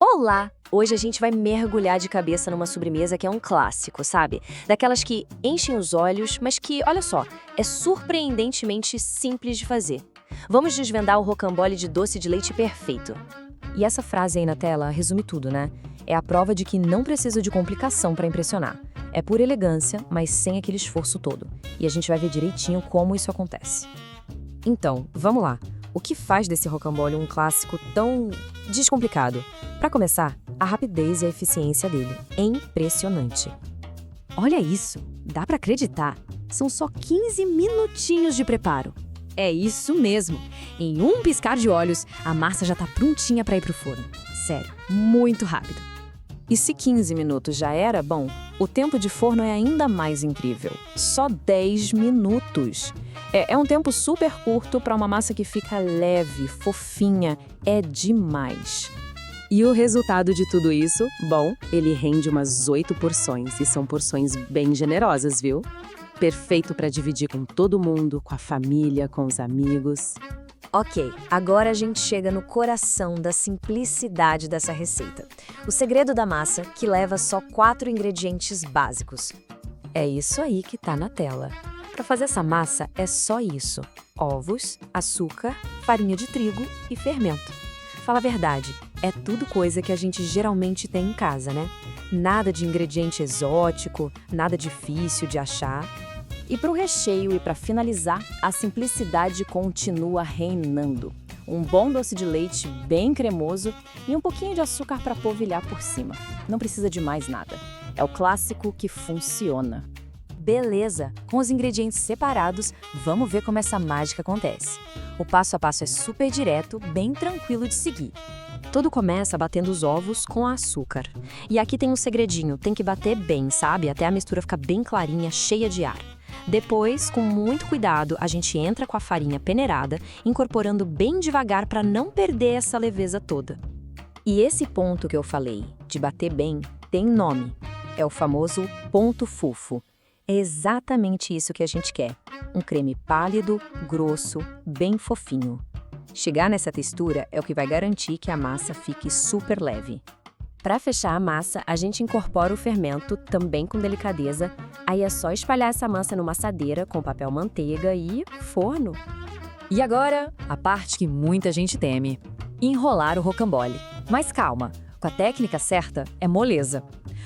Olá! Hoje a gente vai mergulhar de cabeça numa sobremesa que é um clássico, sabe? Daquelas que enchem os olhos, mas que, olha só, é surpreendentemente simples de fazer. Vamos desvendar o rocambole de doce de leite perfeito. E essa frase aí na tela resume tudo, né? É a prova de que não precisa de complicação para impressionar. É pura elegância, mas sem aquele esforço todo. E a gente vai ver direitinho como isso acontece. Então, vamos lá. O que faz desse rocambole um clássico tão descomplicado? Para começar, a rapidez e a eficiência dele. É impressionante. Olha isso! Dá para acreditar! São só 15 minutinhos de preparo. É isso mesmo! Em um piscar de olhos, a massa já tá prontinha para ir pro forno. Sério, muito rápido. E se 15 minutos já era bom, o tempo de forno é ainda mais incrível. Só 10 minutos. É um tempo super curto para uma massa que fica leve, fofinha. É demais. E o resultado de tudo isso? Bom, ele rende umas 8 porções, e são porções bem generosas, viu? Perfeito para dividir com todo mundo, com a família, com os amigos. Ok, agora a gente chega no coração da simplicidade dessa receita. O segredo da massa, que leva só 4 ingredientes básicos. É isso aí que tá na tela. Para fazer essa massa é só isso: ovos, açúcar, farinha de trigo e fermento. Fala a verdade, é tudo coisa que a gente geralmente tem em casa, né? Nada de ingrediente exótico, nada difícil de achar. E para o recheio e para finalizar, a simplicidade continua reinando. Um bom doce de leite bem cremoso e um pouquinho de açúcar para polvilhar por cima. Não precisa de mais nada. É o clássico que funciona. Beleza, com os ingredientes separados, vamos ver como essa mágica acontece. O passo a passo é super direto, bem tranquilo de seguir. Tudo começa batendo os ovos com açúcar. E aqui tem um segredinho, tem que bater bem, sabe? Até a mistura ficar bem clarinha, cheia de ar. Depois, com muito cuidado, a gente entra com a farinha peneirada, incorporando bem devagar para não perder essa leveza toda. E esse ponto que eu falei, de bater bem, tem nome. É o famoso ponto fofo. É exatamente isso que a gente quer. Um creme pálido, grosso, bem fofinho. Chegar nessa textura é o que vai garantir que a massa fique super leve. Para fechar a massa, a gente incorpora o fermento, também com delicadeza. Aí é só espalhar essa massa numa assadeira com papel manteiga e forno. E agora, a parte que muita gente teme: enrolar o rocambole. Mas calma, com a técnica certa, é moleza.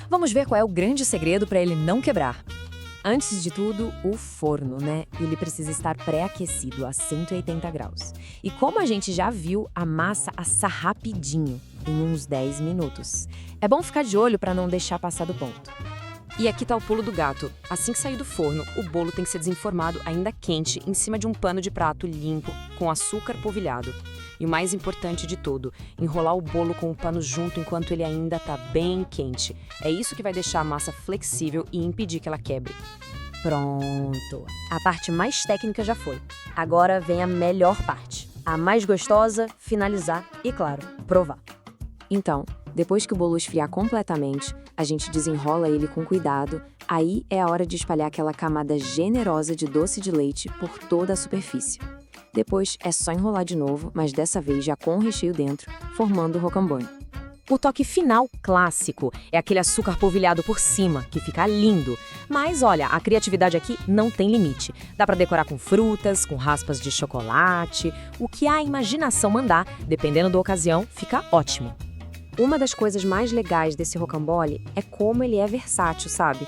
Vamos ver qual é o grande segredo para ele não quebrar. Antes de tudo, o forno, né? Ele precisa estar pré-aquecido a 180 graus. E como a gente já viu, a massa assar rapidinho, em uns 10 minutos. É bom ficar de olho para não deixar passar do ponto. E aqui tá o pulo do gato. Assim que sair do forno, o bolo tem que ser desenformado ainda quente, em cima de um pano de prato limpo, com açúcar polvilhado. E o mais importante de tudo, enrolar o bolo com o pano junto enquanto ele ainda tá bem quente. É isso que vai deixar a massa flexível e impedir que ela quebre. Pronto! A parte mais técnica já foi. Agora vem a melhor parte. A mais gostosa, finalizar e, claro, provar. Então, depois que o bolo esfriar completamente, a gente desenrola ele com cuidado. Aí é a hora de espalhar aquela camada generosa de doce de leite por toda a superfície. Depois é só enrolar de novo, mas dessa vez já com o recheio dentro, formando o rocambole. O toque final clássico é aquele açúcar polvilhado por cima, que fica lindo. Mas olha, a criatividade aqui não tem limite. Dá para decorar com frutas, com raspas de chocolate, o que a imaginação mandar, dependendo da ocasião, fica ótimo. Uma das coisas mais legais desse rocambole é como ele é versátil, sabe?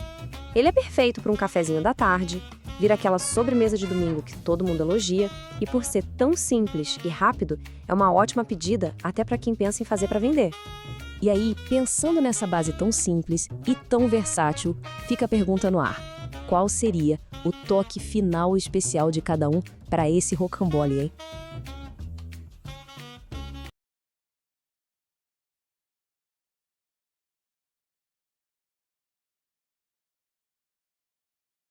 Ele é perfeito para um cafezinho da tarde, vira aquela sobremesa de domingo que todo mundo elogia, e por ser tão simples e rápido, é uma ótima pedida até para quem pensa em fazer para vender. E aí, pensando nessa base tão simples e tão versátil, fica a pergunta no ar: qual seria o toque final especial de cada um para esse rocambole, hein?